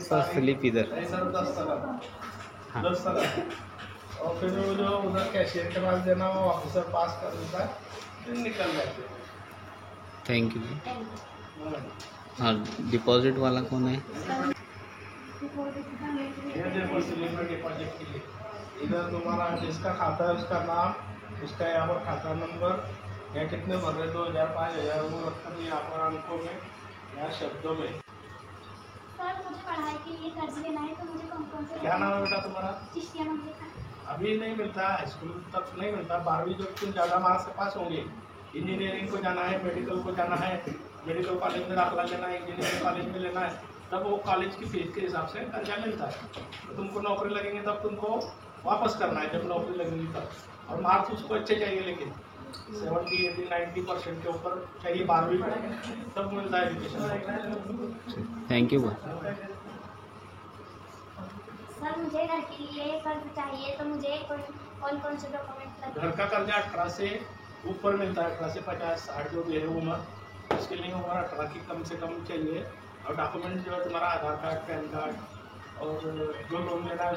सा स्लिप इधर। नहीं सर 10 तरह, हाँ 10 तरह। और फिर वो जो उधर कैशियर के पास देना वो ऑफिसर पास कर देता है, फिर निकल जाते हैं। Thank you. हाँ डिपॉजिट वाला कौन है? ये देखो स्लिप में डिपॉजिट के लिए इधर तुम्हारा जिसका खाता है उसका नाम, उसका यहाँ पर खाता नंबर, या कितने भर रहे 2000 5000 वो रखा है यहाँ पर अंकों में या शब्दों में। सर मुझे पढ़ाई के लिए कर्ज लेना है, तो मुझे कौन से क्या नाम है बेटा तुम्हारा? चिश्तिया मंदिर का। अभी नहीं मिलता, स्कूल तक नहीं मिलता। 12वीं जब तुम ज़्यादा मार्क्स से पास होंगे, इंजीनियरिंग को जाना है, मेडिकल को जाना है, मेडिकल कॉलेज में दाखिला लेना है, इंजीनियरिंग कॉलेज में लेना है, तब वो कॉलेज की फीस के हिसाब से कर्जा मिलता है। तो तुमको नौकरी लगेंगे तब तुमको वापस करना है, जब नौकरी लगेगी तब। और मार्क्स उसको अच्छे चाहिए, लेकिन 70 80 90% के ऊपर चाहिए 12वीं में, तब मिलता है एजुकेशन। Thank you. सर मुझे घर के लिए कर्ज चाहिए, तो मुझे कौन कौन से डॉक्यूमेंट लगेंगे? घर का कर्जा 18 से ऊपर मिलता है, 18 से 50 60 जो भी है उम्र, उसके लिए उम्र 18 की कम से कम चाहिए। और डॉक्यूमेंट जो है तुम्हारा आधार कार्ड, पैन कार्ड, और जो लोन लेना है